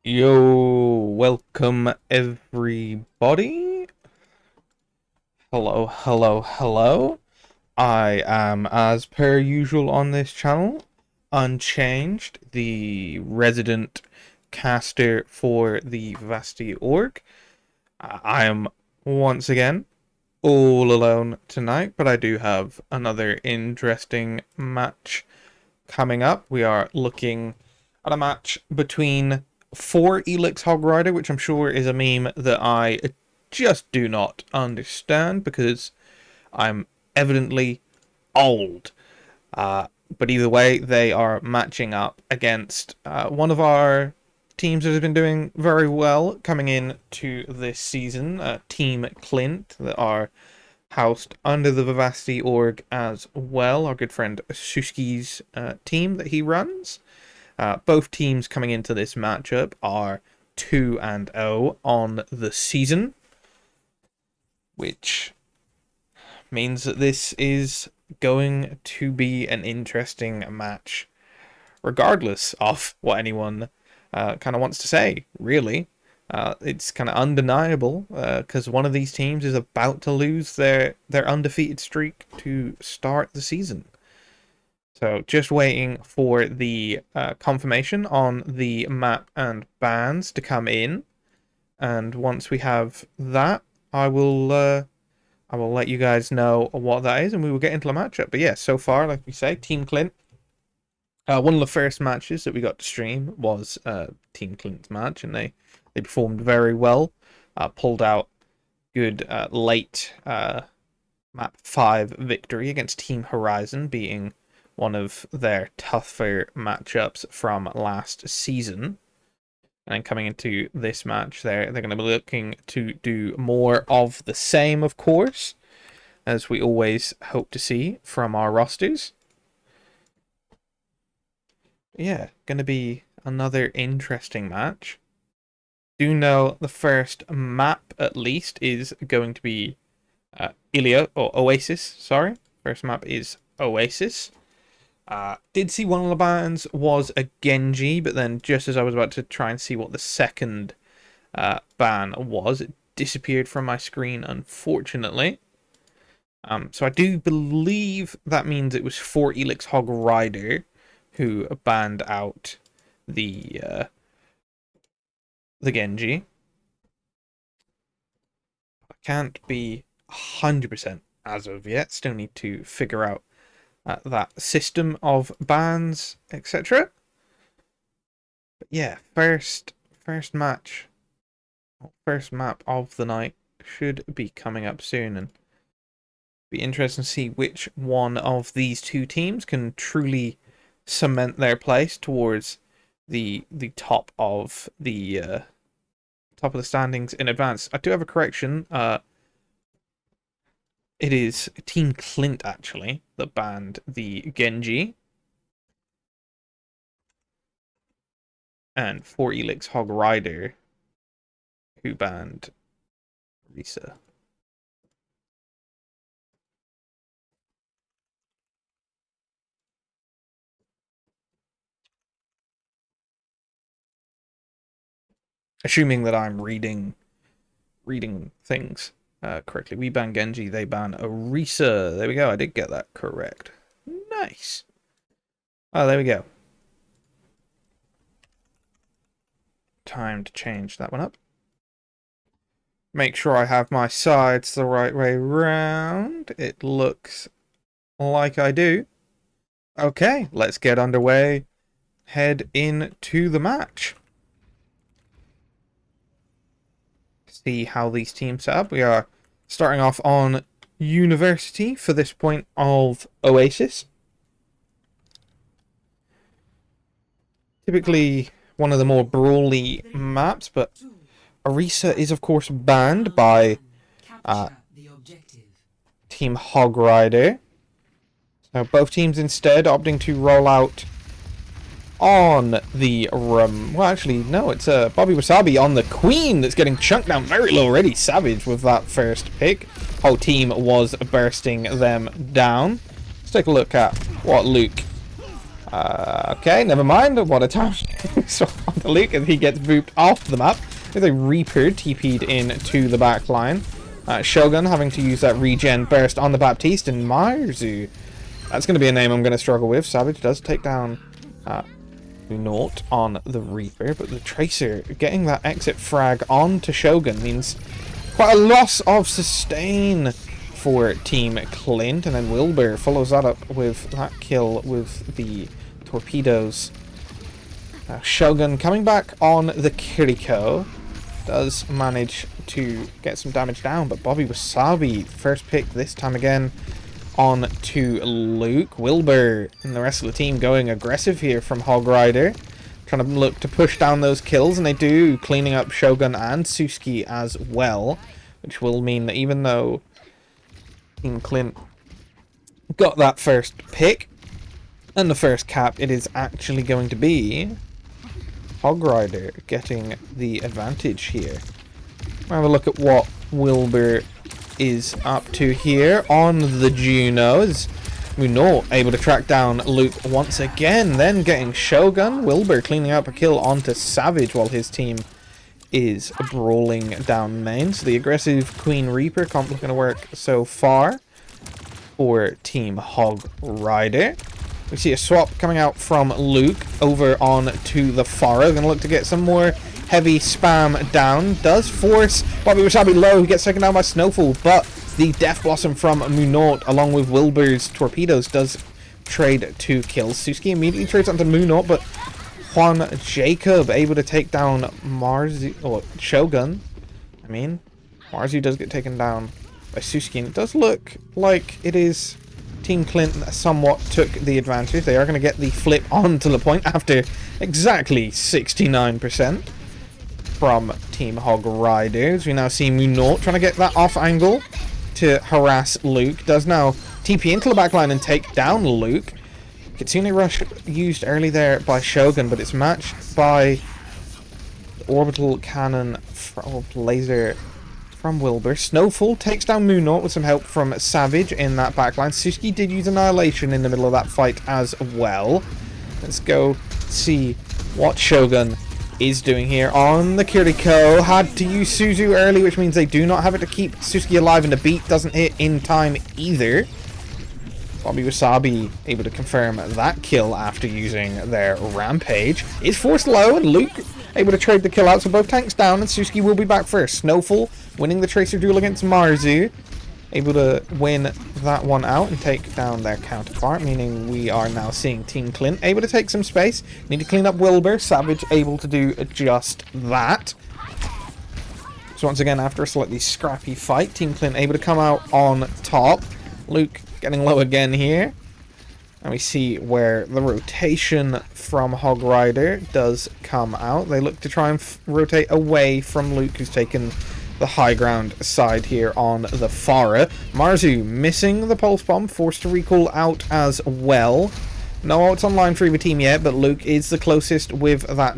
Yo, welcome everybody. Hello. I am, as per usual on this channel, Unchanged, the resident caster for the Vasti org. I am once again all alone tonight, but I do have another interesting match coming up. We are looking at a match between 4 Elix HogRider, which I'm sure is a meme that I just do not understand because I'm evidently old. But either way, they are matching up against one of our teams that has been doing very well coming in to this season, Team Clint, that are housed under the Vivacity org as well. Our good friend Suski's team that he runs. Both teams coming into this matchup are 2-0 on the season, which means that this is going to be an interesting match, regardless of what anyone kind of wants to say, really. It's kind of undeniable because one of these teams is about to lose their undefeated streak to start the season. So just waiting for the confirmation on the map and bans to come in, and once we have that, I will let you guys know what that is, and we will get into the matchup. But yeah, so far, like we say, Team Clint. One of the first matches that we got to stream was Team Clint's match, and they performed very well. Pulled out good late map 5 victory against Team Horizon, beating one of their tougher matchups from last season. And then coming into this match, they're going to be looking to do more of the same, of course, as we always hope to see from our rosters. Yeah, going to be another interesting match. Do know the first map, at least, is going to be Oasis, sorry. First map is Oasis. Did see one of the bans was a Genji, but then just as I was about to try and see what the second ban was, it disappeared from my screen, unfortunately. So I do believe that means it was for Elix HogRider who banned out the Genji. I can't be 100% as of yet. Still need to figure out that system of bans, etc. But yeah, first match, first map of the night should be coming up soon, and be interesting to see which one of these two teams can truly cement their place towards the top of the standings in advance. I do have a correction. It is Team Clint, actually, that banned the Genji. And for Elix HogRider, who banned Risa. Assuming that I'm reading things correctly. We ban Genji, they ban Orisa. There we go, I did get that correct. Nice. Oh, there we go. Time to change that one up. Make sure I have my sides the right way round. It looks like I do. Okay, let's get underway. Head into the match. See how these teams set up. We are starting off on University for this point of Oasis. Typically one of the more brawly maps, but Orisa is of course banned by Team HogRider. So both teams instead opting to roll out on the well, actually no, it's Bobby Wasabi on the Queen that's getting chunked down very low already. Savage with that first pick. Whole team was bursting them down. Let's take a look at what Luke Okay, never mind. What a time so on the Luke as he gets booped off the map. There's a Reaper TP'd into the back line. Shogun having to use that regen burst on the Baptiste, and Marzu. That's going to be a name I'm going to struggle with. Savage does take down Naught on the Reaper, but the Tracer getting that exit frag onto Shogun means quite a loss of sustain for Team Clint, and then Wilbur follows that up with that kill with the torpedoes. Shogun coming back on the Kiriko does manage to get some damage down, but Bobby Wasabi first pick this time again on to Luke. Wilbur and the rest of the team going aggressive here from HogRider, trying to look to push down those kills, and they do, cleaning up Shogun and Suski as well, which will mean that even though Team Clint got that first pick and the first cap, it is actually going to be HogRider getting the advantage here. Have a look at what Wilbur is up to here on the Junos. Munor able to track down Luke once again, then getting Shogun. Wilbur cleaning up a kill onto Savage while his team is brawling down main. So the aggressive Queen Reaper comp looking to work so far for Team HogRider. We see a swap coming out from Luke over on to the Farah. Going to look to get some more heavy spam down. Does force Bobby Wasabi low. He gets taken down by Snowfall, but the Death Blossom from Munort along with Wilbur's torpedoes does trade 2 kills. Suski immediately trades onto Munort, but Juan Jacob able to take down Marzu, or Shogun. I mean, Marzu does get taken down by Suski, and it does look like it is Team Clint that somewhat took the advantage. They are going to get the flip onto the point after exactly 69% from Team HogRiders. We now see Munort trying to get that off angle to harass Luke. Does now TP into the backline and take down Luke. Kitsune Rush used early there by Shogun, but it's matched by the orbital cannon laser from Wilbur. Snowfall takes down Munort with some help from Savage in that backline. Suski did use Annihilation in the middle of that fight as well. Let's go see what Shogun is doing here on the Kiriko. Had to use Suzu early, which means they do not have it to keep Suski alive, and the beat doesn't hit in time either. Bobby Wasabi able to confirm that kill after using their Rampage. Is forced low, and Luke able to trade the kill out, so both tanks down, and Suski will be back first. Snowfall winning the Tracer duel against Marzu. Able to win that one out and take down their counterpart, meaning we are now seeing Team Clint able to take some space. Need to clean up Wilbur. Savage able to do just that. So once again, after a slightly scrappy fight, Team Clint able to come out on top. Luke getting low again here. And we see where the rotation from HogRider does come out. They look to try and rotate away from Luke, who's taken the high ground side here on the Farah. Marzu missing the pulse bomb, forced to recall out as well. No ults online for either team yet, but Luke is the closest with that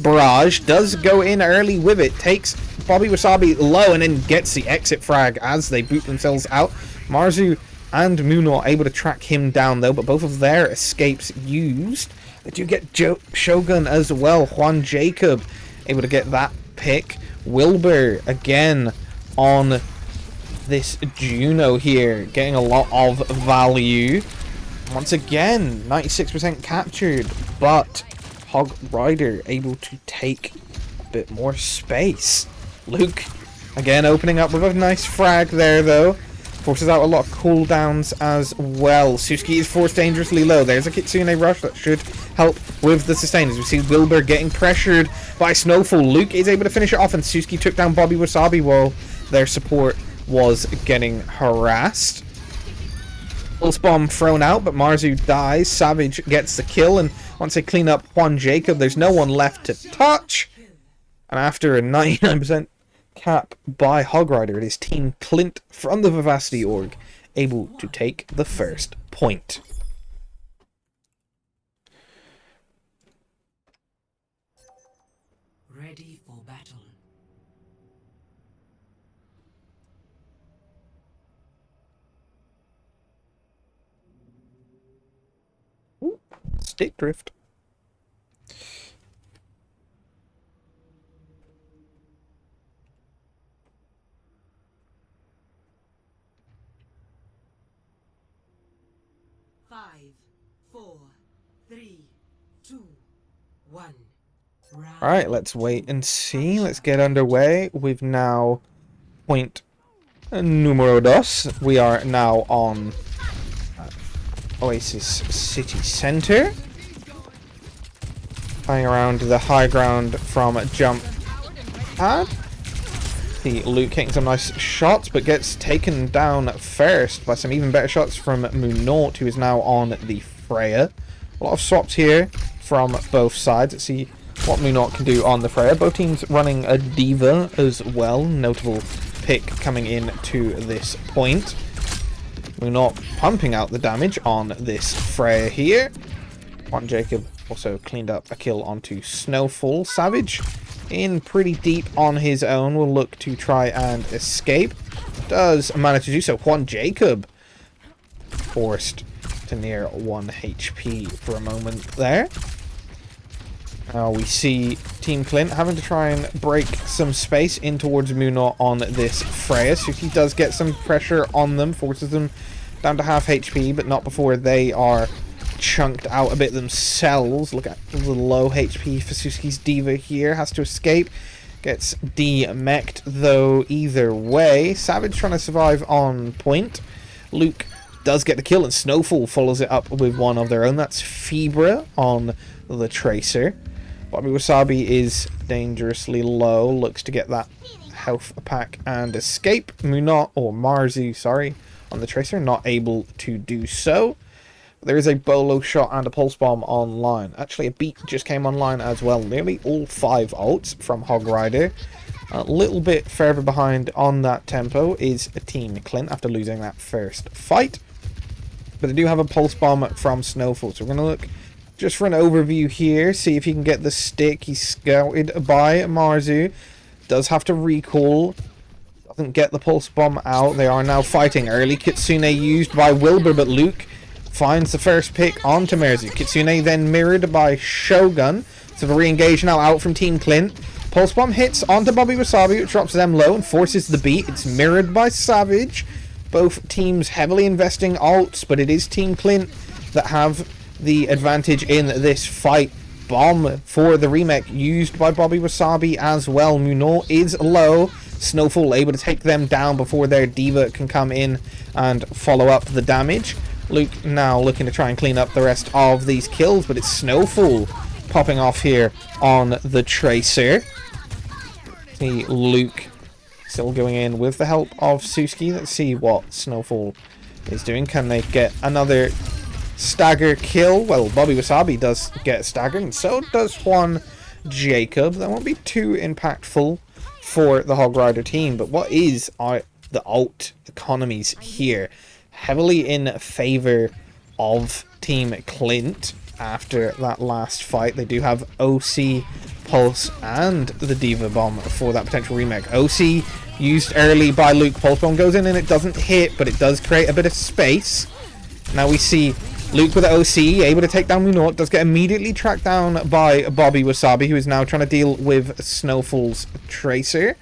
barrage. Does go in early with it, takes Bobby Wasabi low, and then gets the exit frag as they boot themselves out. Marzu and Munor able to track him down though, but both of their escapes used. They do get Shogun as well. Juan Jacob able to get that pick. Wilbur again on this Juno here, getting a lot of value. Once again, 96% captured, but HogRider able to take a bit more space. Luke again opening up with a nice frag there though. Forces out a lot of cooldowns as well. Suski is forced dangerously low. There's a Kitsune Rush that should help with the sustainers. We see Wilbur getting pressured by Snowfall. Luke is able to finish it off, and Suski took down Bobby Wasabi while their support was getting harassed. Pulse bomb thrown out, but Marzu dies. Savage gets the kill, and once they clean up Juan Jacob, there's no one left to touch. And after a 99% cap by HogRider, it is Team Clint from the Vivacity org able to take the first point. Ready for battle. Stick drift. Five, 4, 3, 2, 1. Alright, let's wait and see. Let's get underway. We've now point numero dos. We are now on Oasis City Center. Flying around the high ground from a jump pad. The Luke getting some nice shots, but gets taken down first by some even better shots from Munot, who is now on the Freya. A lot of swaps here from both sides. Let's see what Munot can do on the Freya. Both teams running a Diva as well. Notable pick coming in to this point. Munot pumping out the damage on this Freya here. Juan Jacob also cleaned up a kill onto Snowfall. Savage in pretty deep on his own, will look to try and escape. Does manage to do so. Juan Jacob forced to near 1 HP for a moment there. Now we see Team Clint having to try and break some space in towards Munot on this Freya. So he does get some pressure on them, forces them down to half HP, but not before they are chunked out a bit themselves. Look at the low HP Faceit Diva here. Has to escape. Gets de-mech'd though either way. Savage trying to survive on point. Luke does get the kill and Snowfall follows it up with one of their own. That's Fibra on the Tracer. Bobby Wasabi is dangerously low. Looks to get that health pack and escape. Munot, or Marzu, sorry, on the Tracer. Not able to do so. There is a Bolo shot and a Pulse Bomb online. Actually, a beat just came online as well. Nearly all 5 ults from HogRider. A little bit further behind on that tempo is Team Clint after losing that first fight. But they do have a Pulse Bomb from Snowfall. So we're going to look just for an overview here. See if he can get the stick. He's scouted by Marzu. Does have to recall. Doesn't get the Pulse Bomb out. They are now fighting. Early Kitsune used by Wilbur, but Luke finds the first pick onto Marzu. Kitsune then mirrored by Shogun. So the re-engage now out from Team Clint. Pulse Bomb hits onto Bobby Wasabi, which drops them low and forces the beat. It's mirrored by Savage. Both teams heavily investing ults, but it is Team Clint that have the advantage in this fight. Bomb for the remake used by Bobby Wasabi as well. Munot is low. Snowfall able to take them down before their Diva can come in and follow up the damage. Luke now looking to try and clean up the rest of these kills, but it's Snowfall popping off here on the Tracer. See Luke still going in with the help of Suski. Let's see what Snowfall is doing. Can they get another stagger kill? Well, Bobby Wasabi does get staggered, and so does Juan Jacob. That won't be too impactful for the HogRider team, but what is the ult economies here? Heavily in favor of Team Clint after that last fight. They do have OC, Pulse, and the Diva Bomb for that potential remake. OC used early by Luke. Pulse Bomb goes in and it doesn't hit, but it does create a bit of space. Now we see Luke with the OC, able to take down Munot. Does get immediately tracked down by Bobby Wasabi, who is now trying to deal with Snowfall's Tracer.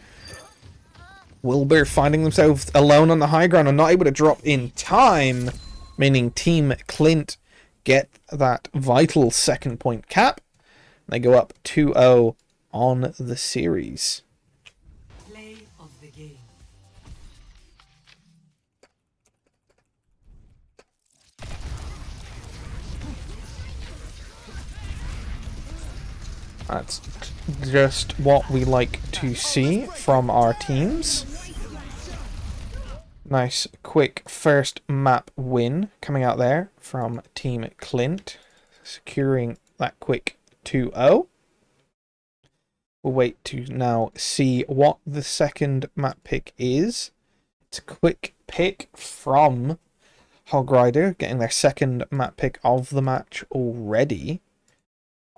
Wilbur finding themselves alone on the high ground and not able to drop in time, meaning Team Clint get that vital second point cap. They go up 2-0 on the series. Play of the game. That's just what we like to see from our teams. Nice quick first map win coming out there from Team Clint, securing that quick 2-0. We'll wait to now see what the second map pick is. It's a quick pick from HogRider, getting their second map pick of the match already.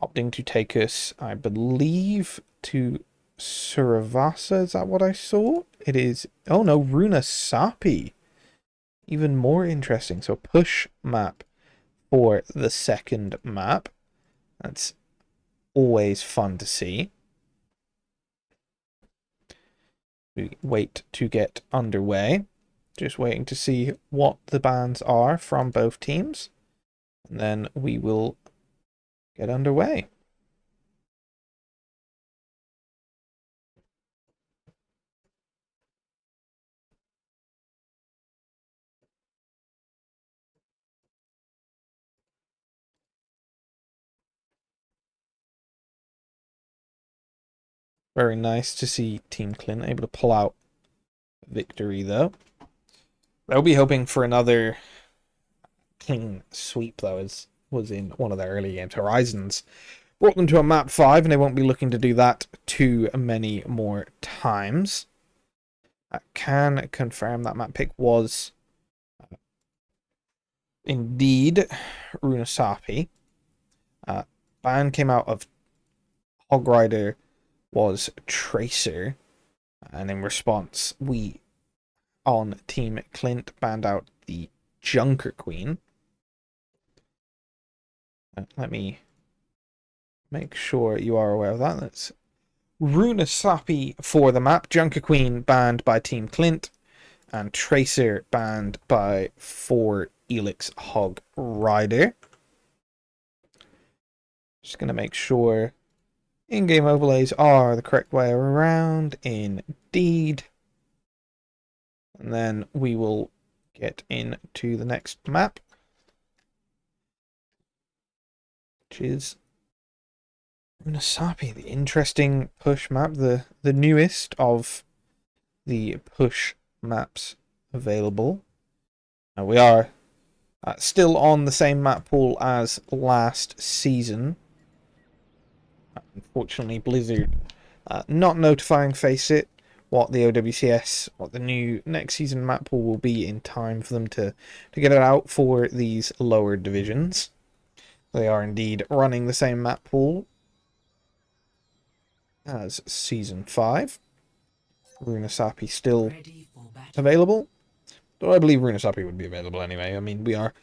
Opting to take us, I believe, to Suravasa. Is that what I saw? It is. Oh no, Runa Sapi. Even more interesting. So push map for the second map. That's always fun to see. We wait to get underway. Just waiting to see what the bans are from both teams. And then we will get underway. Very nice to see Team Clint able to pull out victory, though. They'll be hoping for another clean sweep, though, as was in one of their early games. Horizons brought them to a map 5, and they won't be looking to do that too many more times. I can confirm that map pick was indeed Runasapi. Ban came out of HogRider was Tracer, and in response, we on Team Clint banned out the Junker Queen. Let me make sure you are aware of that. That's Runasapi for the map, Junker Queen banned by Team Clint, and Tracer banned by Elix HogRider. Just going to make sure in-game overlays are the correct way around. Indeed. And then we will get into the next map, which is Runasapi, the interesting push map, the newest of the push maps available. Now we are still on the same map pool as last season. Unfortunately, Blizzard not notifying Faceit what the OWCS, what the new next season map pool will be in time for them to get it out for these lower divisions. They are indeed running the same map pool as Season 5. Runasapi still available. Though I believe Runasapi would be available anyway. I mean, we are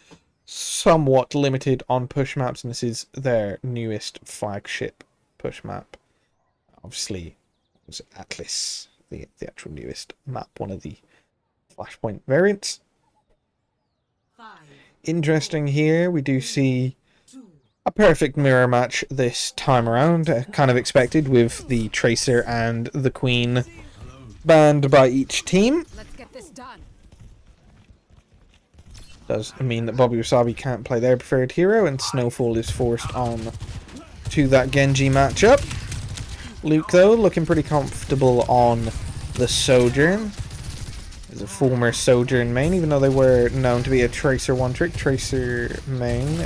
somewhat limited on push maps, and this is their newest flagship push map. Obviously, it was Atlas, the actual newest map, one of the Flashpoint variants. Interesting here, we do see a perfect mirror match this time around, kind of expected, with the Tracer and the Queen banned by each team. Let's get this done. Does mean that Bobby Wasabi can't play their preferred hero, and Snowfall is forced on to that Genji matchup. Luke, though, looking pretty comfortable on the Sojourn. Is a former Sojourn main, even though they were known to be a Tracer one-trick Tracer main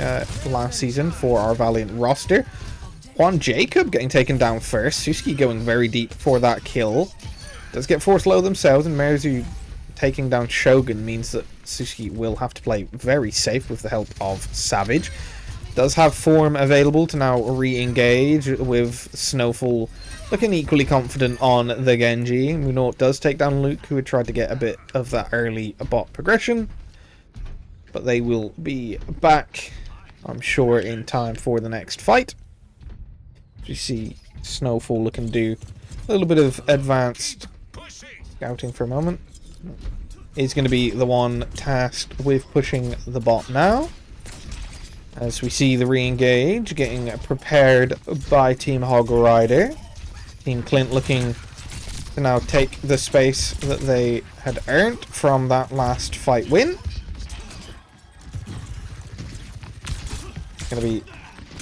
last season for our Valiant roster. Juan Jacob getting taken down first. Suski going very deep for that kill. Does get forced low themselves, and Merzu taking down Shogun means that Suski will have to play very safe with the help of Savage. Does have form available to now re-engage, with Snowfall looking equally confident on the Genji. Munort does take down Luke, who had tried to get a bit of that early bot progression. But they will be back, I'm sure, in time for the next fight. You see Snowfall looking to do a little bit of advanced scouting for a moment. Is going to be the one tasked with pushing the bot now. As we see the re-engage getting prepared by Team HogRider. Team Clint looking to now take the space that they had earned from that last fight win. Going to be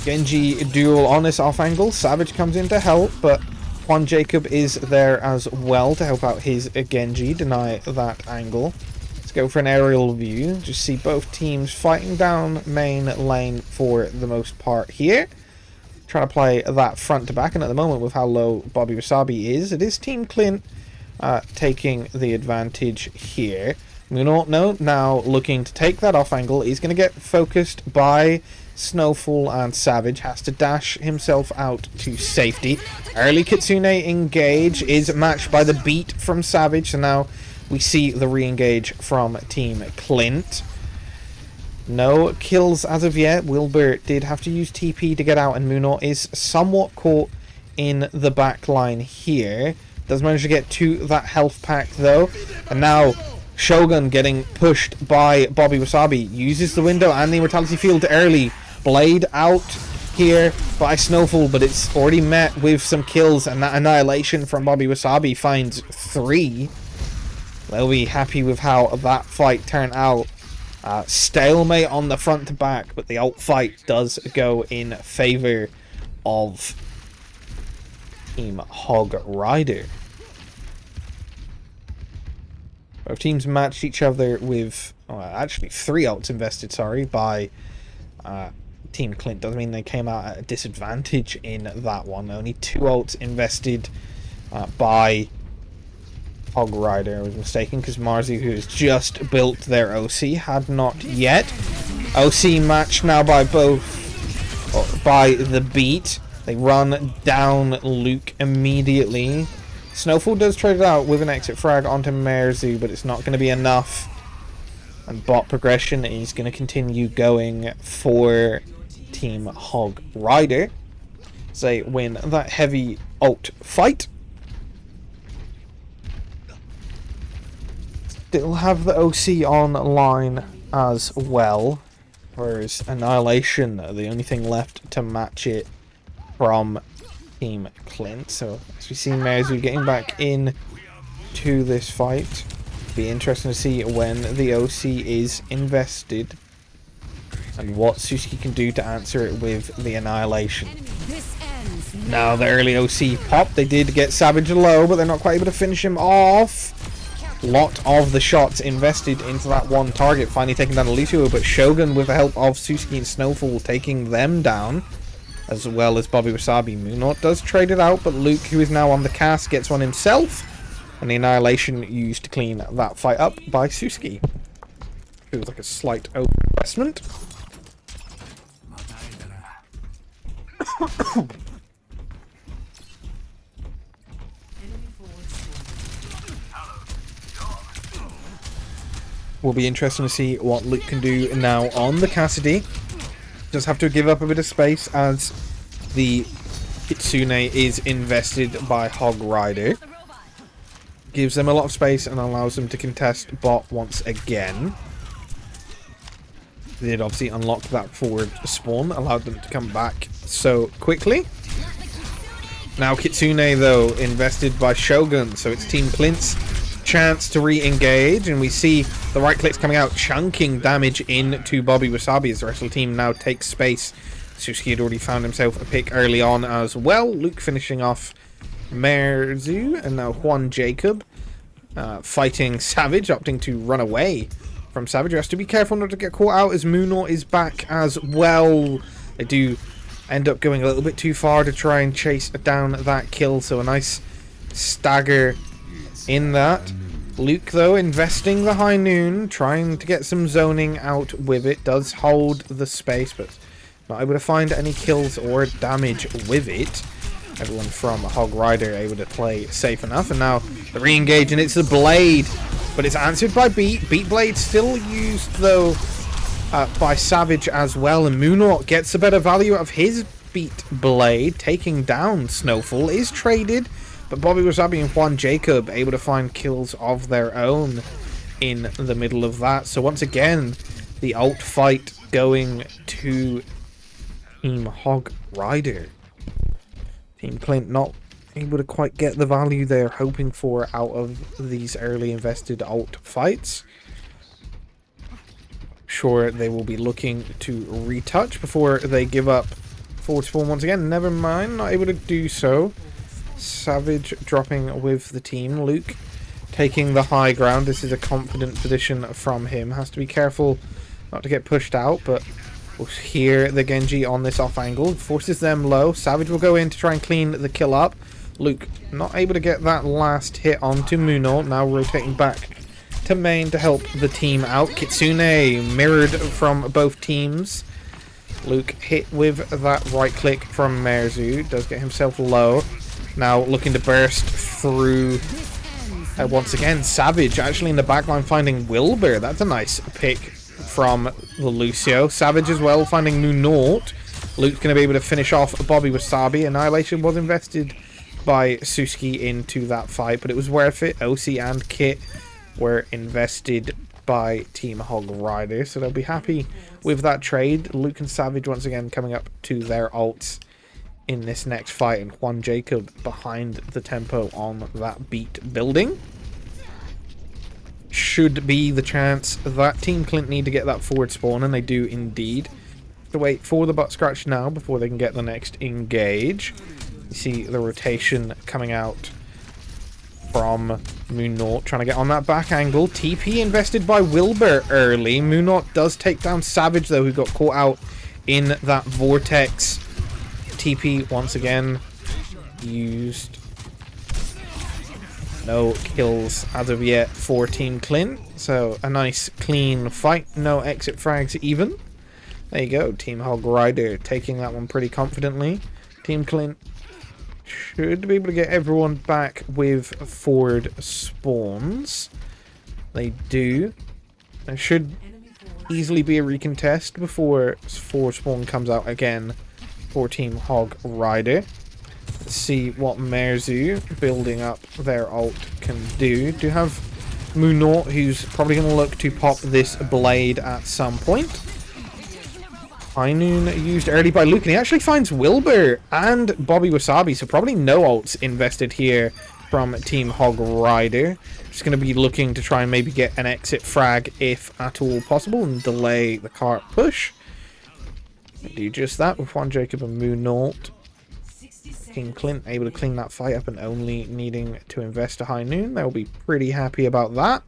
Genji duel on this off angle. Savage comes in to help, but Juan Jacob is there as well to help out his Genji, deny that angle. Let's go for an aerial view. Just see both teams fighting down main lane for the most part here. Trying to play that front to back, and at the moment with how low Bobby Wasabi is, it is Team Clint taking the advantage here. Munort now looking to take that off angle. He's going to get focused by Snowfall, and Savage has to dash himself out to safety. Early Kitsune engage is matched by the beat from Savage, so now we see the re-engage from Team Clint. No kills as of yet. Wilbur did have to use TP to get out, and Muno is somewhat caught in the back line here. Does manage to get to that health pack though. And now Shogun getting pushed by Bobby Wasabi. Uses the window and the immortality field early. Blade out here by Snowfall, but it's already met with some kills, and that annihilation from Bobby Wasabi finds 3. They'll be happy with how that fight turned out. Stalemate on the front to back, but the ult fight does go in favor of Team HogRider. Both teams matched each other with actually 3 ults invested, sorry, by Team Clint. Doesn't mean they came out at a disadvantage in that one. Only 2 ults invested by HogRider. I was mistaken, because Marzi, who has just built their OC, had not yet. OC matched now by both, by the beat. They run down Luke immediately. Snowfall does trade it out with an exit frag onto Merzu, but it's not going to be enough. And bot progression is going to continue going for Team HogRider. They win that heavy ult fight. Still have the OC online as well. Whereas Annihilation, the only thing left to match it from Team Clint. So as we see Merzu getting back in to this fight. Be interesting to see when the OC is invested and what Suzuki can do to answer it with the Annihilation. Now the early OC pop, they did get Savage low, but they're not quite able to finish him off. Lot of the shots invested into that one target, finally taking down Alicio, but Shogun with the help of Suzuki and Snowfall taking them down, as well as Bobby Wasabi. Moonot does trade it out, but Luke, who is now on the cast, gets one himself, and the Annihilation used to clean that fight up by Suzuki. Feels like a slight overinvestment. Will be interesting to see what Luke can do now on the Cassidy. Does have to give up a bit of space as the Kitsune is invested by HogRider. Gives them a lot of space and allows them to contest bot once again. They did obviously unlock that forward spawn, allowed them to come back so quickly. Now Kitsune though invested by Shogun, so it's Team Clint's chance to re-engage, and we see the right clicks coming out, chunking damage into Bobby Wasabi as the rest of the team now takes space. Suzuki had already found himself a pick early on as well. Luke finishing off Merzu, and now Juan Jacob fighting Savage, opting to run away from Savage. He has to be careful not to get caught out as Muno is back as well. They do end up going a little bit too far to try and chase down that kill, so a nice stagger in that. Luke though investing the high noon, trying to get some zoning out with it, does hold the space but not able to find any kills or damage with it. Everyone from HogRider able to play safe enough, and now the re-engage, and it's the Blade, but it's answered by Beat. Beat Blade still used though by Savage as well, and Moonort gets a better value out of his Beat Blade, taking down Snowfall, is traded. But Bobby Wasabi and Juan Jacob able to find kills of their own in the middle of that. So once again, the ult fight going to Team HogRider. Team Clint not able to quite get the value they're hoping for out of these early invested ult fights. Sure, they will be looking to retouch before they give up forward spawn once again. Never mind, not able to do so. Savage dropping with the team. Luke taking the high ground. This is a confident position from him. Has to be careful not to get pushed out, but we'll hear the Genji on this off angle. Forces them low. Savage will go in to try and clean the kill up. Luke not able to get that last hit onto Muno. Now rotating back to main to help the team out. Kitsune mirrored from both teams. Luke hit with that right click from Merzu. Does get himself low. Now looking to burst through once again. Savage actually in the backline finding Wilbur. That's a nice pick from the Lucio. Savage as well, finding Munort. Luke's going to be able to finish off Bobby Wasabi. Annihilation was invested by Suski into that fight, but it was worth it. OC and Kit were invested by Team HogRider, so they'll be happy with that trade. Luke and Savage once again coming up to their ults in this next fight, and Juan Jacob behind the tempo on that beat building. Should be the chance that Team Clint need to get that forward spawn, and they do indeed. To wait for the butt scratch now before they can get the next engage. You see the rotation coming out from Munort, trying to get on that back angle. TP invested by Wilbur early. Munort does take down Savage, though, who got caught out in that vortex. TP once again used. No kills as of yet for Team Clint. So a nice clean fight. No exit frags even. There you go. Team HogRider taking that one pretty confidently. Team Clint should be able to get everyone back with forward spawns. They do. There should easily be a recontest before forward spawn comes out again for Team HogRider. Let's see what Merzu building up their ult can do. Do have Munort, who's probably going to look to pop this blade at some point. High Noon used early by Luke, and he actually finds Wilbur and Bobby Wasabi, so probably no ults invested here from Team HogRider. Just going to be looking to try and maybe get an exit frag if at all possible and delay the cart push. Do just that with Juan Jacob and Munort. Team Clint able to clean that fight up and only needing to invest a High Noon. They'll be pretty happy about that.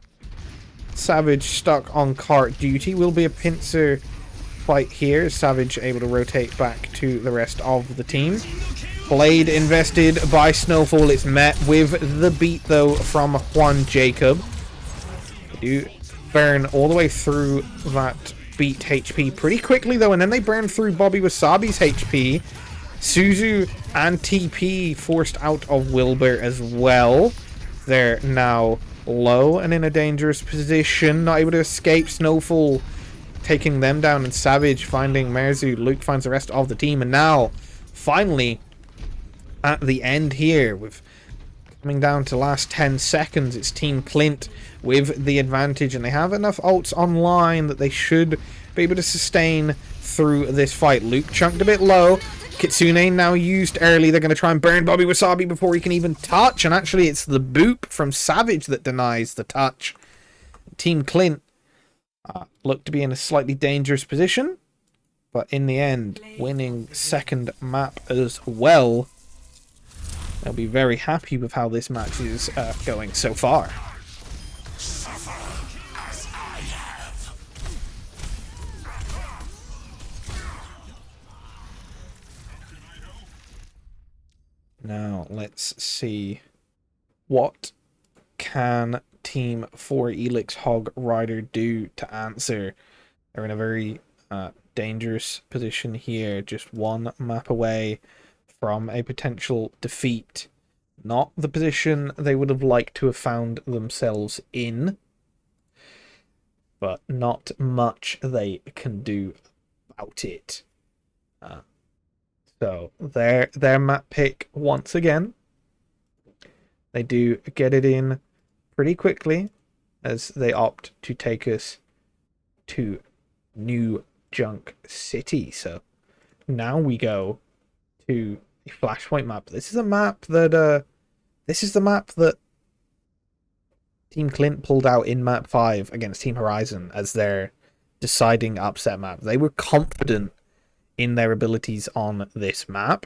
Savage stuck on cart duty. Will be a pincer fight here. Savage able to rotate back to the rest of the team. Blade invested by Snowfall. It's met with the beat though from Juan Jacob. They do burn all the way through that beat HP pretty quickly though, and then they burn through Bobby Wasabi's HP. Suzu and TP forced out of Wilbur as well. They're now low and in a dangerous position, not able to escape. Snowfall taking them down, and Savage finding Merzu. Luke finds the rest of the team, and now finally at the end here, with coming down to last 10 seconds, it's Team Clint with the advantage, and they have enough ults online that they should be able to sustain through this fight. Luke chunked a bit low. Kitsune now used early. They're going to try and burn Bobby Wasabi before he can even touch, and actually it's the boop from Savage that denies the touch. Team Clint look to be in a slightly dangerous position, but in the end winning second map as well. They'll be very happy with how this match is going so far. Now let's see what can Team 4 Elix HogRider do to answer. They're in a very dangerous position here, just one map away from a potential defeat. Not the position they would have liked to have found themselves in, but not much they can do about it. So their map pick once again. They do get it in pretty quickly as they opt to take us to New Junk City. So now we go to a Flashpoint map. This is a map that this is the map that Team Clint pulled out in map 5 against Team Horizon as their deciding upset map. They were confident in their abilities on this map.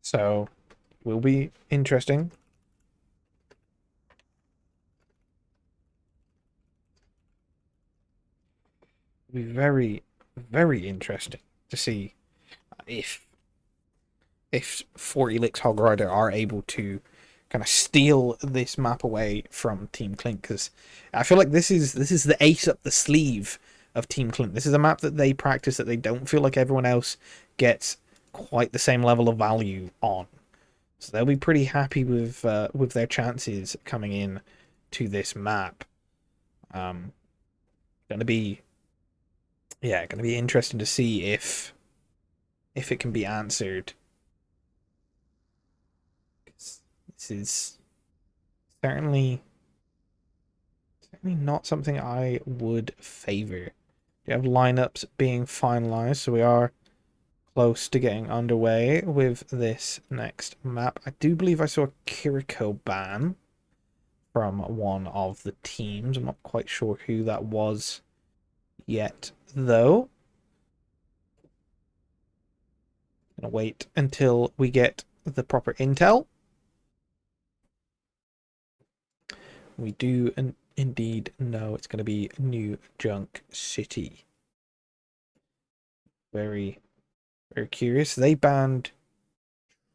So, will be interesting. It'll be very, very interesting to see if 4 Elix HogRider are able to kind of steal this map away from Team Clint, because I feel like this is the ace up the sleeve of Team Clint. This is a map that they practice, that they don't feel like everyone else gets quite the same level of value on. So they'll be pretty happy with their chances coming in to this map. Gonna be interesting to see if it can be answered. This is certainly not something I would favor. We have lineups being finalized, so we are close to getting underway with this next map. I do believe I saw a Kiriko ban from one of the teams. I'm not quite sure who that was yet, though. Gonna wait until we get the proper intel. We do indeed know it's going to be New Junk City. Very, very curious. They banned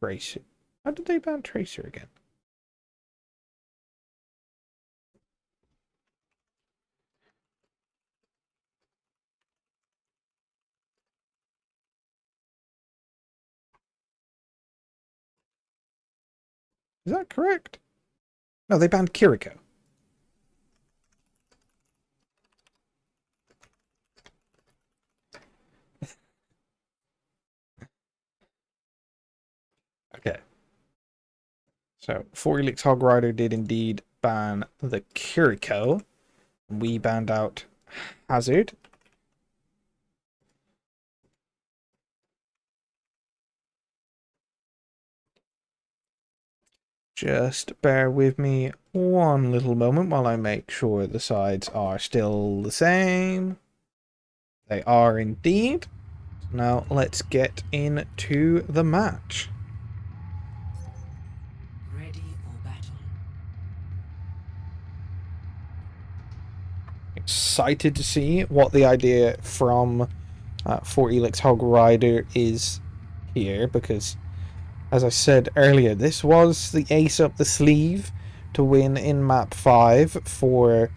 Tracer. How did they ban Tracer again? Is that correct? No, they banned Kiriko. Okay. So, Elix HogRider did indeed ban the Kiriko. We banned out Hazard. Just bear with me one little moment while I make sure the sides are still the same. They are indeed. Now let's get into the match. Ready for battle. Excited to see what the idea from for Elix HogRider is here, because as I said earlier, this was the ace up the sleeve to win in map 5 for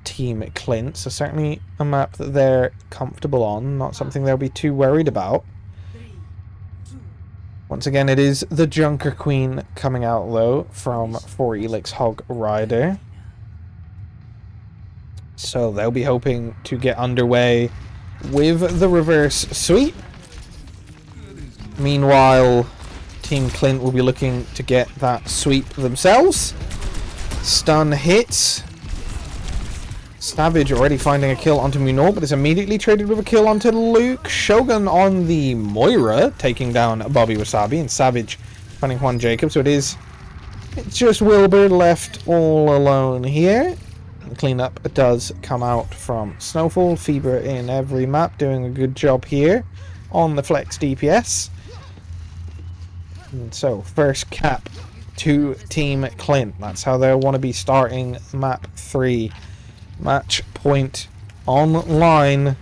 Team Clint. So certainly a map that they're comfortable on, not something they'll be too worried about. 3, 2, Once again, it is the Junker Queen coming out though from for Elix HogRider. So they'll be hoping to get underway with the reverse sweep. Meanwhile, Team Clint will be looking to get that sweep themselves. Stun hits. Savage already finding a kill onto Munor, but is immediately traded with a kill onto Luke. Shogun on the Moira, taking down Bobby Wasabi, and Savage finding Juan Jacob. So it's just Wilbur left all alone here. The cleanup does come out from Snowfall. Fever in every map, doing a good job here on the flex DPS. And so, first cap to Team Clint. That's how they'll want to be starting map 3. Match point online.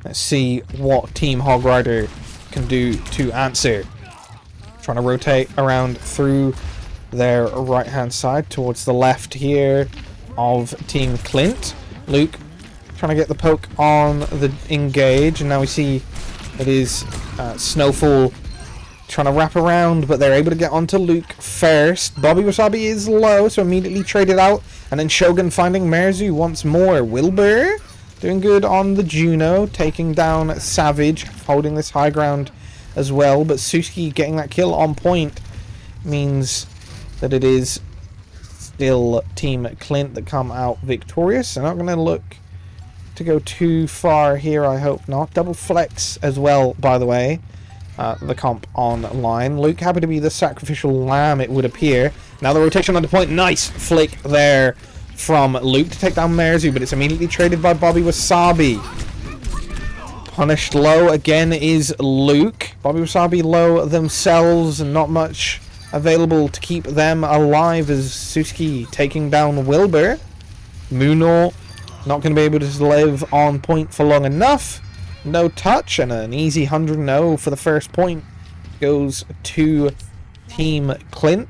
Let's see what Team HogRider can do to answer. Trying to rotate around through their right hand side towards the left here of Team Clint. Luke trying to get the poke on the engage, and now we see it is Snowfall trying to wrap around, but they're able to get onto Luke first. Bobby Wasabi is low, so immediately traded out, and then Shogun finding Merzu once more. Wilbur doing good on the Juno, taking down Savage, holding this high ground as well, but Suski getting that kill on point means that it is still Team Clint that come out victorious. They're not going to look to go too far here, I hope not. Double flex as well, by the way. The comp online. Luke happy to be the sacrificial lamb, it would appear. Now the rotation on the point. Nice flick there from Luke to take down Merzu, but it's immediately traded by Bobby Wasabi. Punished low again is Luke. Bobby Wasabi low themselves, and not much available to keep them alive as Suski taking down Wilbur. Munor not going to be able to live on point for long enough. No touch, and an easy 100-0 for the first point goes to Team Clint.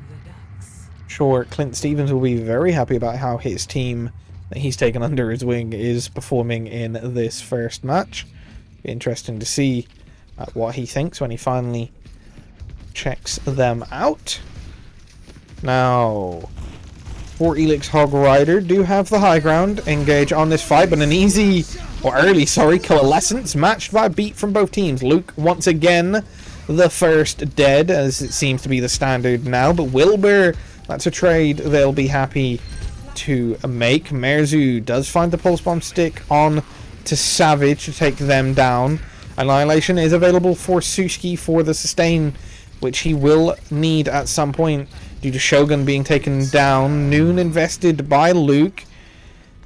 Sure, Clint Stevens will be very happy about how his team that he's taken under his wing is performing in this first match. Be interesting to see what he thinks when he finally checks them out. Now, for Elix HogRider do have the high ground, engage on this fight, but an easy, or early, sorry, coalescence matched by a beat from both teams. Luke, once again, the first dead, as it seems to be the standard now, but Wilbur, that's a trade they'll be happy to make. Merzu does find the pulse bomb stick on to Savage to take them down. Annihilation is available for Suski for the sustain, which he will need at some point due to Shogun being taken down. Noon invested by Luke.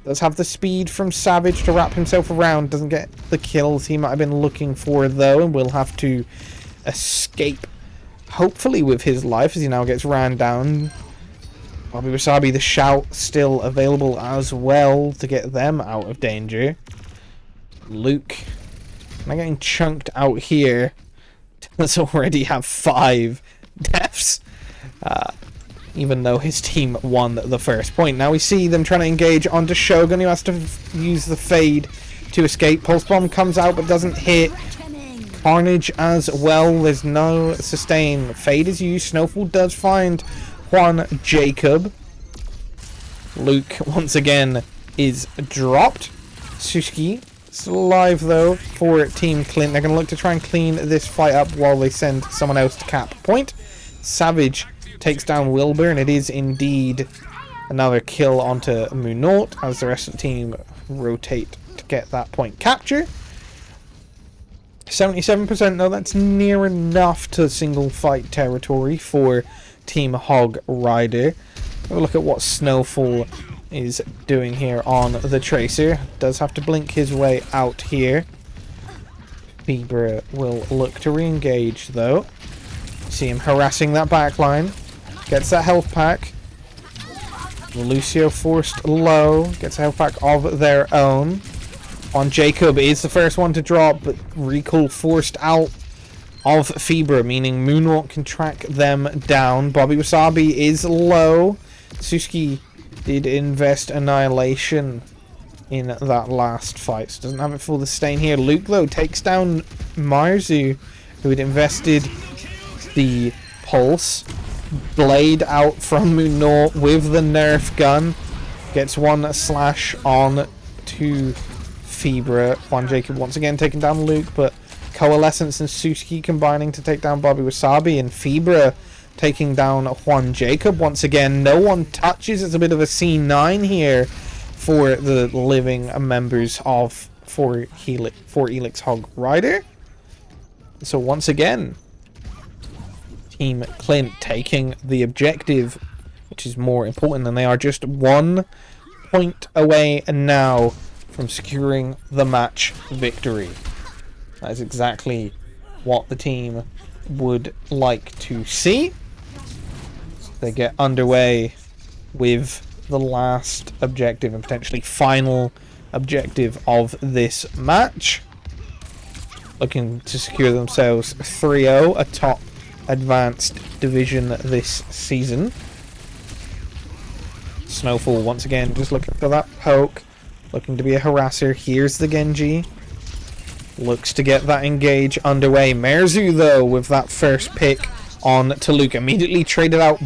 Does have the speed from Savage to wrap himself around. Doesn't get the kills he might have been looking for though, and will have to escape, hopefully with his life, as he now gets ran down. Bobby Wasabi, the shout still available as well to get them out of danger. Luke, am I getting chunked out here? Does already have 5 deaths, even though his team won the first point. Now we see them trying to engage onto Shogun, who has to use the fade to escape. Pulse bomb comes out but doesn't hit. Carnage as well. There's no sustain. Fade is used. Snowfall does find Juan Jacob. Luke once again is dropped. Suski still alive though for Team Clint. They're going to look to try and clean this fight up while they send someone else to cap point. Savage takes down Wilbur, and it is indeed another kill onto Munort as the rest of the team rotate to get that point capture. 77% though, that's near enough to single fight territory for Team HogRider. Have a look at what Snowfall is doing here on the Tracer. Does have to blink his way out here. Fibra will look to re-engage though. See him harassing that backline. Gets that health pack. Lucio forced low. Gets a health pack of their own. On Jacob is the first one to drop, but recall forced out of Fibra, meaning Moonwalk can track them down. Bobby Wasabi is low. Suski did invest Annihilation in that last fight, so doesn't have it for the stain here. Luke, though, takes down Marzu, who had invested the Pulse. Blade out from Munor with the Nerf gun. Gets one slash on to Fibra. Juan Jacob once again taking down Luke, but Coalescence and Suski combining to take down Bobby Wasabi, and Fibra taking down Juan Jacob once again. No one touches. It's a bit of a C9 here for the living members of for Elix HogRider. So once again, Team Clint taking the objective, which is more important than they are just 1 point away and now from securing the match victory. That is exactly what the team would like to see. They get underway with the last objective and potentially final objective of this match. Looking to secure themselves 3-0 atop advanced division this season. Snowfall once again just looking for that poke. Looking to be a harasser. Here's the Genji. Looks to get that engage underway. Merzu, though, with that first pick on to Luke. Immediately traded out,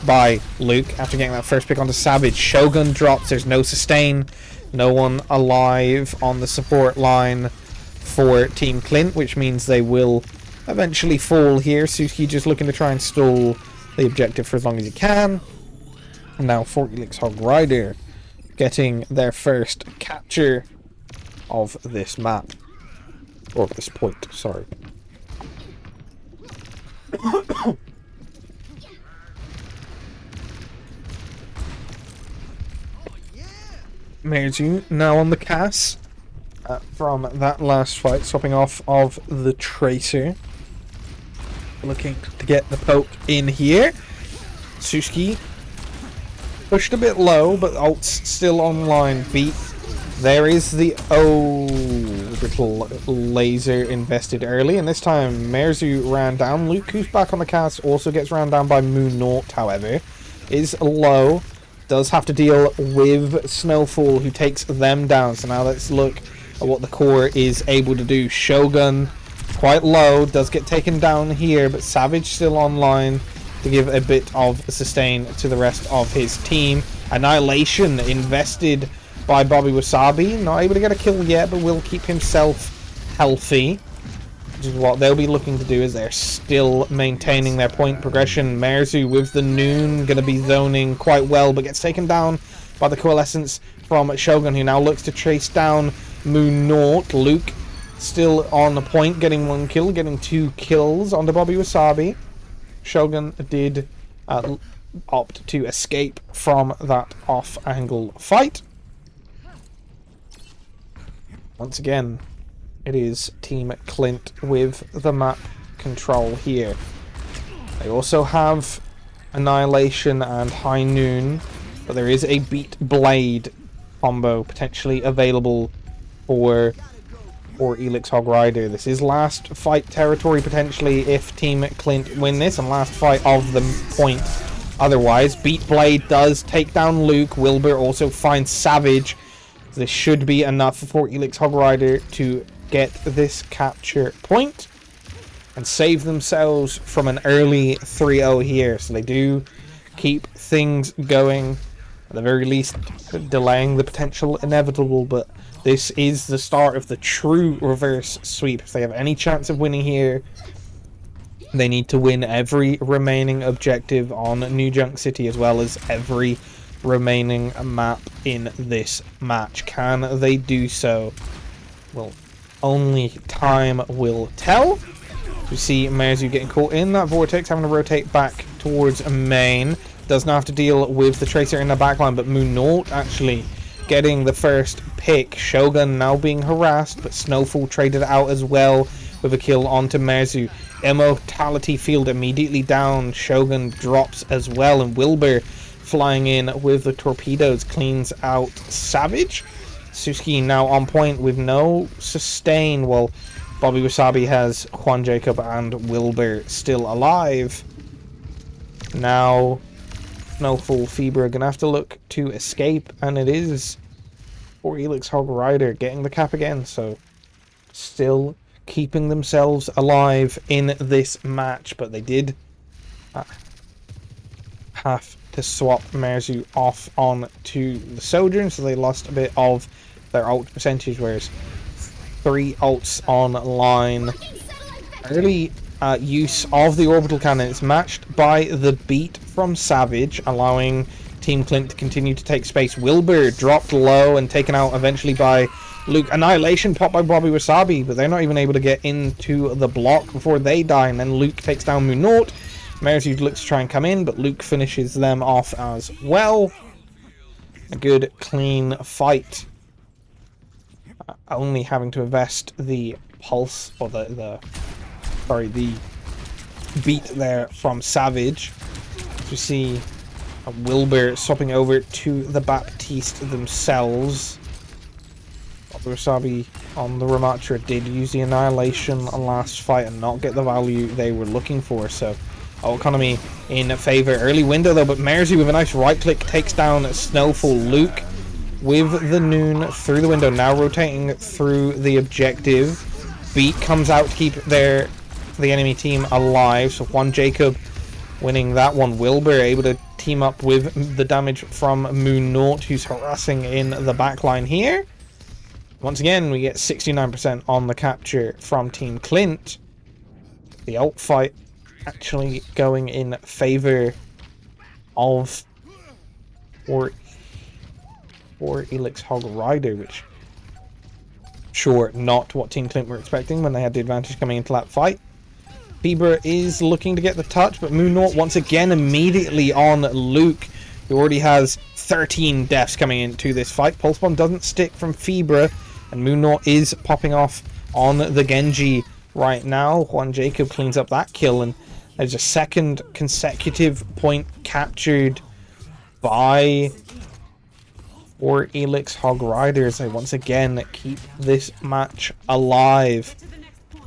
by Luke after getting that first pick onto Savage. Shogun drops. There's no sustain. No one alive on the support line for Team Clint, which means they will eventually fall here. Suski just looking to try and stall the objective for as long as he can. And now for Elix HogRider getting their first capture of this map. Or this point, sorry. Merzu now on the Cass from that last fight, swapping off of the Tracer. Looking to get the poke in here. Suski pushed a bit low, but ult's still online. Beat. There is the little laser invested early, and this time Merzu ran down. Luke, who's back on the cast, also gets ran down by Moonort, however. Is low. Does have to deal with Snowfall, who takes them down. So now let's look at what the core is able to do. Shogun quite low, does get taken down here, but Savage still online to give a bit of sustain to the rest of his team. Annihilation invested by Bobby Wasabi, not able to get a kill yet, but will keep himself healthy, which is what they'll be looking to do as they're still maintaining their point progression. Merzu with the Noon, going to be zoning quite well, but gets taken down by the Coalescence from Shogun, who now looks to chase down Moon Naught. Luke still on the point, getting 1 kill, getting 2 kills onto Bobby Wasabi. Shogun did opt to escape from that off-angle fight. Once again, it is Team Clint with the map control here. They also have Annihilation and High Noon, but there is a Beat Blade combo potentially available for Elix HogRider. This is last fight territory potentially if Team Clint win this, and last fight of the point. Otherwise, Beat Blade does take down Luke. Wilbur also finds Savage. This should be enough for Elix HogRider to get this capture point and save themselves from an early 3-0 here. So they do keep things going, at the very least delaying the potential inevitable, but this is the start of the true reverse sweep. If they have any chance of winning here, they need to win every remaining objective on New Junk City, as well as every remaining map in this match. Can they do so? Well, only time will tell. We see Merzu getting caught in that vortex, having to rotate back towards main. Does not have to deal with the Tracer in the backline, but Moon Naught actually getting the first pick. Shogun now being harassed, but Snowfall traded out as well with a kill onto Merzu. Immortality field immediately down. Shogun drops as well, and Wilbur flying in with the torpedoes cleans out Savage. Suski now on point with no sustain, while Bobby Wasabi has Juan Jacob and Wilbur still alive. Now Snowfall Fever are going to have to look to escape, and it is for Elix HogRider getting the cap again, so still keeping themselves alive in this match, but they did have to swap Merzu off on to the Sojourn, so they lost a bit of their ult percentage, whereas 3 ults online. Early use of the orbital cannon is matched by the beat from Savage, allowing Team Clint to continue to take space. Wilbur dropped low and taken out eventually by Luke. Annihilation popped by Bobby Wasabi, but they're not even able to get into the block before they die, and then Luke takes down Moon Naught. Merzu looks to try and come in, but Luke finishes them off as well. A good, clean fight. Only having to invest the pulse, or the beat there from Savage. You see Wilbur swapping over to the Baptiste themselves. Wasabi on the Ramatra did use the Annihilation last fight and not get the value they were looking for, so economy in favor. Early window though, but Merzu with a nice right click takes down Snowfall. Luke with the Noon through the window, now rotating through the objective. Beat comes out to keep the enemy team alive, so Juan Jacob winning that one. Wilbur able to team up with the damage from Moon Naught, who's harassing in the backline here. Once again, we get 69% on the capture from Team Clint. The ult fight actually going in favor of or Elix HogRider, which sure not what Team Clint were expecting when they had the advantage coming into that fight. Fibra is looking to get the touch, but Moon Naught once again immediately on Luke, who already has 13 deaths coming into this fight. Pulse Bomb doesn't stick from Fibra, and Moon Naught is popping off on the Genji right now. Juan Jacob cleans up that kill, and there's a second consecutive point captured by Elix HogRider as they once again keep this match alive.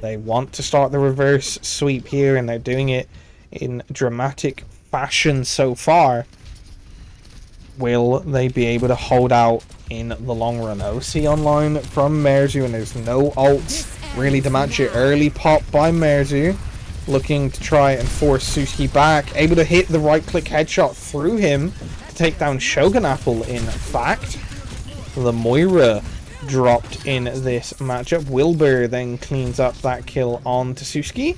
They want to start the reverse sweep here, and they're doing it in dramatic fashion so far. Will they be able to hold out in the long run? OC online from Merzu, and there's no ults really to match it. Early pop by Merzu, looking to try and force Suski back. Able to hit the right-click headshot through him to take down Shogun Apple, in fact. The Moira dropped in this matchup. Wilbur then cleans up that kill on to Suski.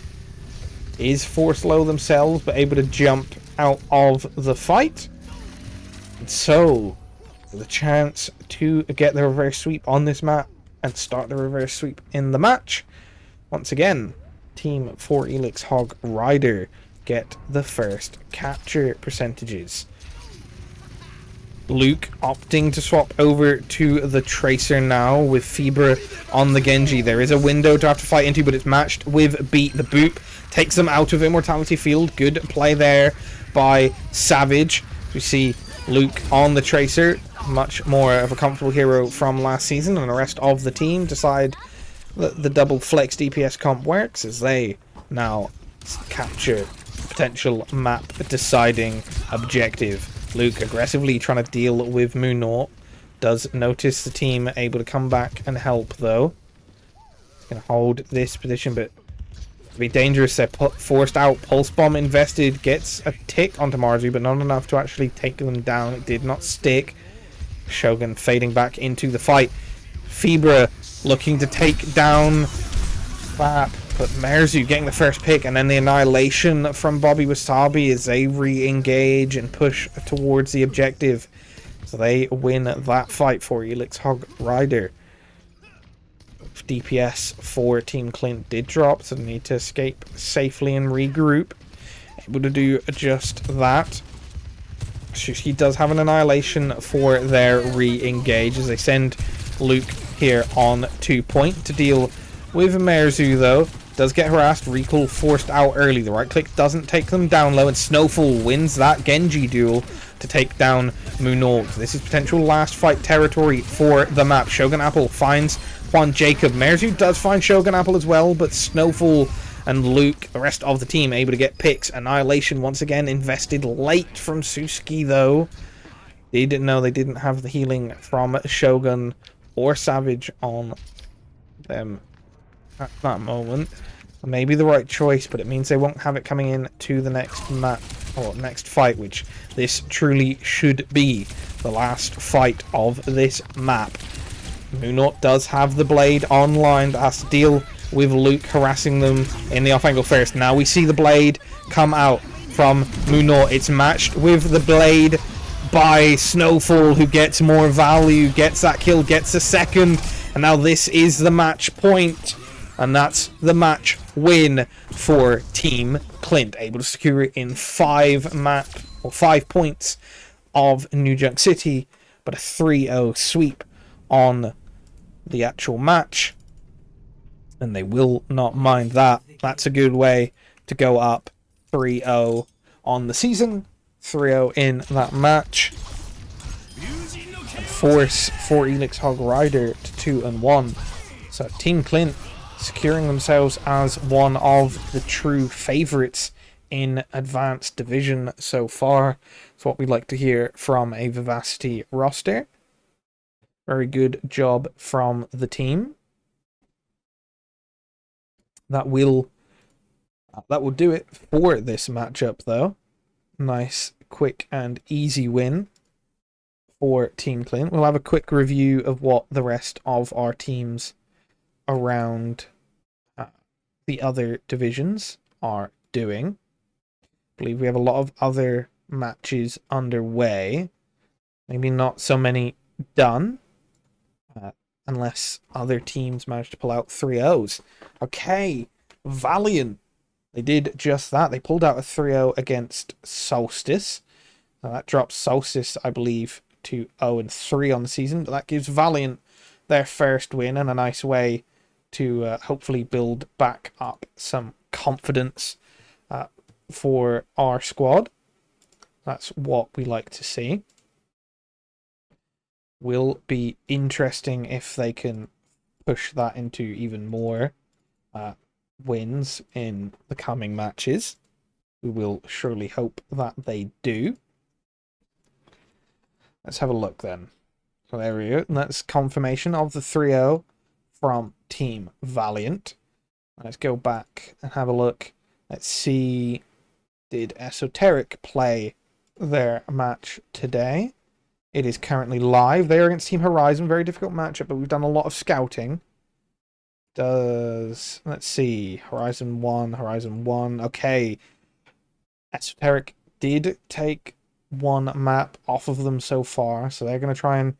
Is forced low themselves, but able to jump out of the fight. And so, the chance to get the reverse sweep on this map and start the reverse sweep in the match. Once again, Team 4 Elix HogRider get the first capture percentages. Luke opting to swap over to the Tracer now with Fibra on the Genji. There is a window to have to fight into, but it's matched with Beat. The Boop takes them out of Immortality Field. Good play there by Savage. We see Luke on the Tracer, much more of a comfortable hero from last season, and the rest of the team decide that the double flex DPS comp works as they now capture potential map deciding objective. Luke aggressively trying to deal with Moonort. Does notice the team able to come back and help though. He's going to hold this position, but it'll be dangerous. They're forced out. Pulse Bomb invested. Gets a tick onto Marzu, but not enough to actually take them down. It did not stick. Shogun fading back into the fight. Fibra looking to take down Fap, but Merzu getting the first pick, and then the annihilation from Bobby Wasabi as they re-engage and push towards the objective. So they win that fight for Elix HogRider. DPS for Team Clint did drop, so they need to escape safely and regroup. Able to do just that. He does have an annihilation for their re-engage as they send Luke here on 2 point to deal with Merzu though. Does get harassed, recall forced out early. The right click doesn't take them down low, and Snowfall wins that Genji duel to take down Moonort. This is potential last fight territory for the map. Shogun Apple finds Juan Jacob. Merzu does find Shogun Apple as well, but Snowfall and Luke, the rest of the team, able to get picks. Annihilation once again invested late from Suski though. They didn't know they didn't have the healing from Shogun or Savage on them at that moment. Maybe the right choice, but it means they won't have it coming in to the next map or next fight, which this truly should be the last fight of this map. Moonort does have the blade online that has to deal with Luke harassing them in the off angle first. Now we see the blade come out from Moonort. It's matched with the blade by Snowfall, who gets more value, gets that kill, gets a second, and now this is the match point. And that's the match win for Team Clint, able to secure it in 5 points of New Junk City, but a 3-0 sweep on the actual match. And they will not mind that. That's a good way to go up 3-0 on the season, 3-0 in that match, and force for Elix HogRider to 2-1. So Team Clint securing themselves as one of the true favourites in Advanced Division so far. It's what we like to hear from a Vivacity roster. Very good job from the team. That will do it for this matchup though. Nice, quick and easy win for Team Clint. We'll have a quick review of what the rest of our teams around the other divisions are doing. I believe we have a lot of other matches underway. Maybe not so many done, unless other teams manage to pull out 3-0s. Okay, Valiant. They did just that. They pulled out a 3-0 against Solstice. Now that drops Solstice, I believe, to 0-3 on the season, but that gives Valiant their first win and a nice way to hopefully build back up some confidence for our squad. That's what we like to see. Will be interesting if they can push that into even more wins in the coming matches. We will surely hope that they do. Let's have a look then. So there we go. And that's confirmation of the 3-0 from Team Valiant. Let's go back and have a look. Let's see, did Esoteric play their match today? It is currently live. They are against Team Horizon. Very difficult matchup, but we've done a lot of scouting. Let's see, Horizon 1, Horizon 1. Okay, Esoteric did take one map off of them so far, so they're going to try and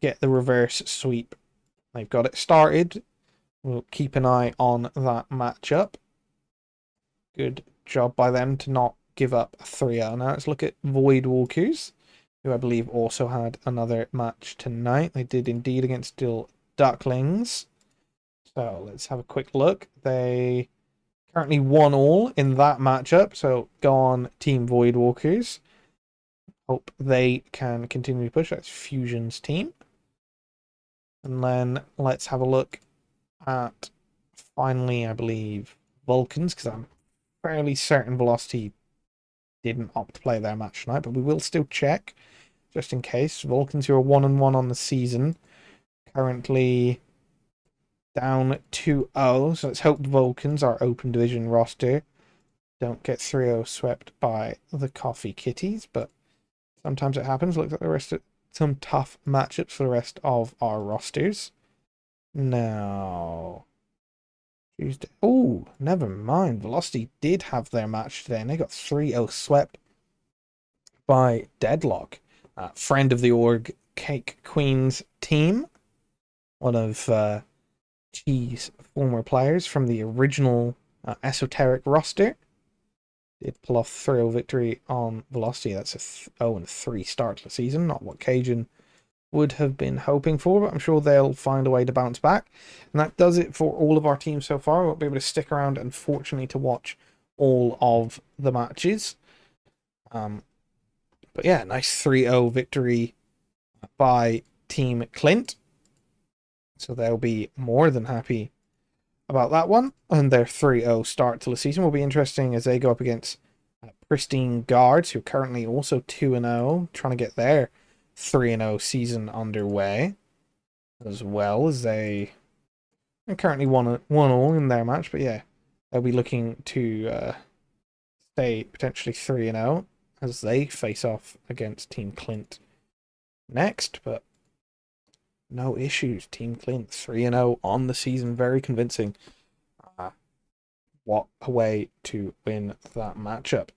get the reverse sweep. They've got it started. We'll keep an eye on that matchup. Good job by them to not give up a 3-0. Now let's look at Void Walkers, who I believe also had another match tonight. They did indeed against Still Ducklings. So let's have a quick look. They currently 1-all in that matchup, so go on Team Void Walkers. Hope they can continue to push. That's Fusion's team. And then let's have a look at, finally, I believe, Vulcans, because I'm fairly certain Velocity didn't opt to play their match tonight, but we will still check, just in case. Vulcans, who are 1-1 on the season, currently down 2-0, so let's hope Vulcans, our open division roster, don't get 3-0 swept by the Coffee Kitties, but sometimes it happens. Looks like the rest of some tough matchups for the rest of our rosters. Now, Tuesday. Oh, never mind. Velocity did have their match today, and they got 3-0 swept by Deadlock. Friend of the org, Cake Queen's team. One of Chi's former players from the original Esoteric roster. Did pull off 3-0 victory on Velocity. That's a 0-3 start to the season. Not what Cajun would have been hoping for, but I'm sure they'll find a way to bounce back. And that does it for all of our teams so far. We won't be able to stick around, unfortunately, to watch all of the matches. But yeah, nice 3-0 victory by Team Clint. So they'll be more than happy about that one. And their 3-0 start to the season will be interesting as they go up against Pristine Guards, who are currently also 2-0, trying to get their 3-0 season underway, as well as they are currently 1-all in their match. But yeah, they'll be looking to stay potentially 3-0 as they face off against Team Clint next. But no issues. Team Clint 3-0 on the season, very convincing. What a way to win that matchup.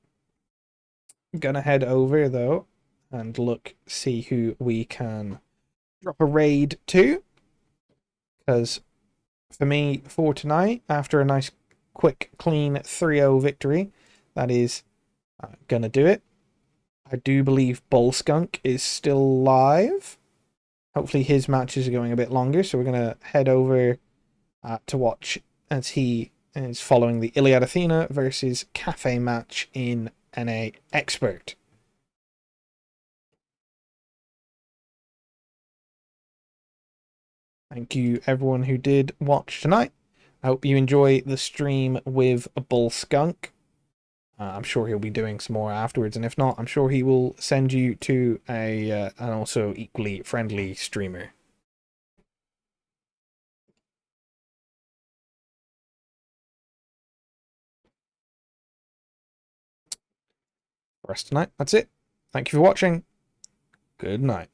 I'm gonna head over though and see who we can drop a raid to, because for me, for tonight, after a nice quick clean 3-0 victory, that is gonna do it. I do believe Bullskunk is still live. Hopefully his matches are going a bit longer, so we're gonna head over to watch as he is following the Iliad Athena versus Cafe match in NA Expert. Thank you everyone who did watch tonight. I hope you enjoy the stream with Bull Skunk. I'm sure he'll be doing some more afterwards, and if not, I'm sure he will send you to an also equally friendly streamer. For us tonight, that's it. Thank you for watching. Good night.